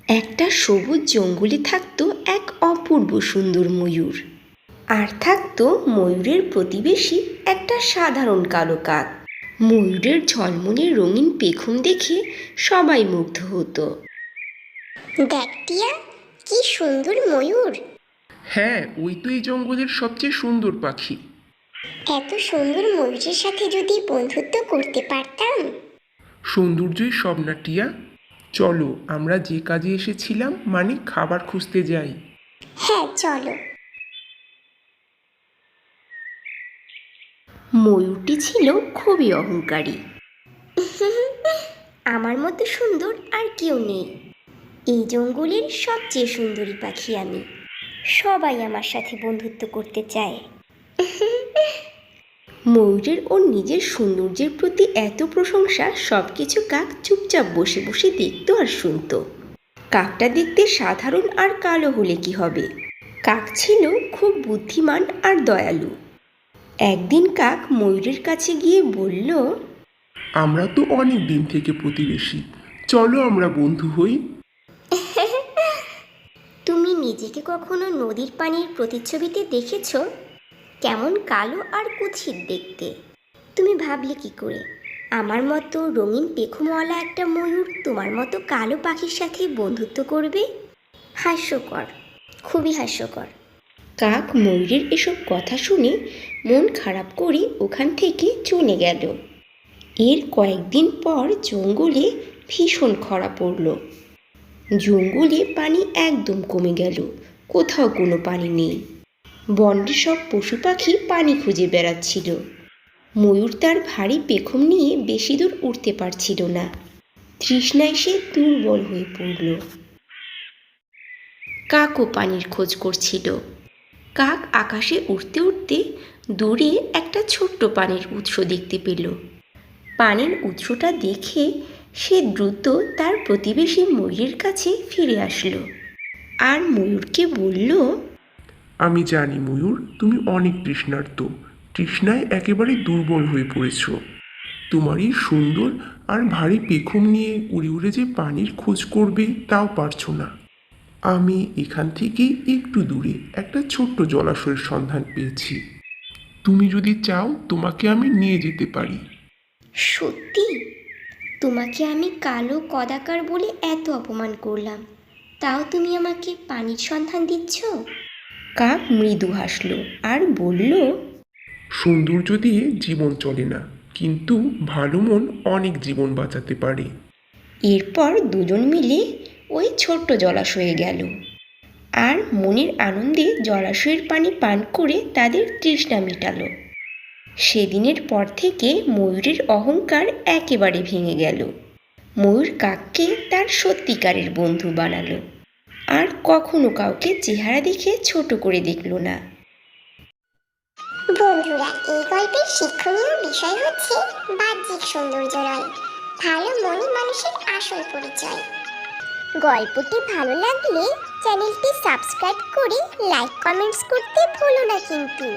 একটা সবুজ জঙ্গলে থাকতো এক অপূর্ব সুন্দর ময়ূর। আর থাকতো ময়ূরের প্রতিবেশী একটা সাধারণ কালো কাক। ময়ূরের ঝলমলে রঙিন পেখম দেখে সবাই মুগ্ধ হতো। দেখ টিয়া, কি সুন্দর ময়ূর! হ্যাঁ, ওই তো এই জঙ্গলের সবচেয়ে সুন্দর পাখি। এত সুন্দর ময়ূরের সাথে যদি বন্ধুত্ব করতে পারতাম। সৌন্দর্যই সব না টিয়া। চলো আমরা যে কাজে এসেছিলাম, মানে খাবার খুঁজতে যাই। হ্যাঁ চলো। ময়ূরটি ছিল খুবই অহংকারী। আমার মতো সুন্দর আর কেউ নেই। এই জঙ্গলের সবচেয়ে সুন্দরী পাখি আমি। সবাই আমার সাথে বন্ধুত্ব করতে চায়। ময়ূরের ওর নিজের সৌন্দর্যের প্রতি এত প্রশংসা সবকিছু কাক চুপচাপ বসে বসে দেখতো আর শুনতো। কাকটা দেখতে সাধারণ আর কালো হলে কি হবে, কাক ছিল খুব বুদ্ধিমান আর দয়ালু। একদিন কাক ময়ূরের কাছে গিয়ে বলল, আমরা তো অনেক দিন থেকে প্রতিবেশী, চলো আমরা বন্ধু হই। তুমি নিজেকে কখনো নদীর পানির প্রতিচ্ছবিতে দেখেছো? কেমন কালো আর কুৎসিত দেখতে। তুমি ভাবলে কি করে আমার মতো রঙিন পেখমওয়ালা একটা ময়ূর তোমার মতো কালো পাখির সাথে বন্ধুত্ব করবে? হাস্যকর, খুবই হাস্যকর। কাক ময়ূরের এসব কথা শুনে মন খারাপ করে ওখান থেকে চলে গেল। এর কয়েকদিন পর জঙ্গলে ভীষণ খরা পড়ল। জঙ্গলে পানি একদম কমে গেল, কোথাও কোনো পানি নেই। বনের সব পশু পাখি পানি খুঁজে বেড়াচ্ছিল। ময়ূর তার ভারী পেখম নিয়ে বেশি দূর উঠতে পারছিল না। তৃষ্ণায় সে দুর্বল হয়ে পড়ল। কাকও পানির খোঁজ করছিল। কাক আকাশে উড়তে উড়তে দূরে একটা ছোট্ট পানির উৎস দেখতে পেল। পানির উৎসটা দেখে সে দ্রুত তার প্রতিবেশী ময়ূরের কাছে ফিরে আসলো আর ময়ূরকে বলল, আমি জানি ময়ূর, তুমি অনেক তৃষ্ণার্ত, তৃষ্ণায় একেবারে দুর্বল হয়ে পড়েছ। তোমার এই সুন্দর আর ভারী পেখম নিয়ে উড়ে উড়ে যে পানির খোঁজ করবে তাও পারছো না। আমি এখান থেকে একটু দূরে একটা ছোট্ট জলাশয়ের সন্ধান পেয়েছি। তুমি যদি চাও তোমাকে আমি নিয়ে যেতে পারি। সত্যি? তোমাকে আমি কালো কদাকার বলে এত অপমান করলাম, তাও তুমি আমাকে পানির সন্ধান দিচ্ছ? কাক মৃদু হাসল আর বলল, সৌন্দর্য দিয়ে জীবন চলে না, কিন্তু ভালো মন অনেক জীবন বাঁচাতে পারে। এরপর দুজন মিলে ওই ছোট্ট জলাশয়ে গেল আর মনের আনন্দে জলাশয়ের পানি পান করে তাদের তৃষ্ণা মেটালো। সেদিনের পর থেকে ময়ূরের অহংকার একেবারে ভেঙে গেল। ময়ূর কাককে তার সত্যিকারের বন্ধু বানালো আর কখনো কাউকে চেহারা দেখে ছোট করে দেখল না। বন্ধুরা, এই গল্পের শিক্ষণীয় বিষয় হচ্ছে বাহ্যিক সৌন্দর্য নয়, ভালো মনই মানুষের আসল পরিচয়। গল্পটি ভালো লাগলে চ্যানেলটি সাবস্ক্রাইব করে লাইক কমেন্টস করতে ভুলো না কিন্তু।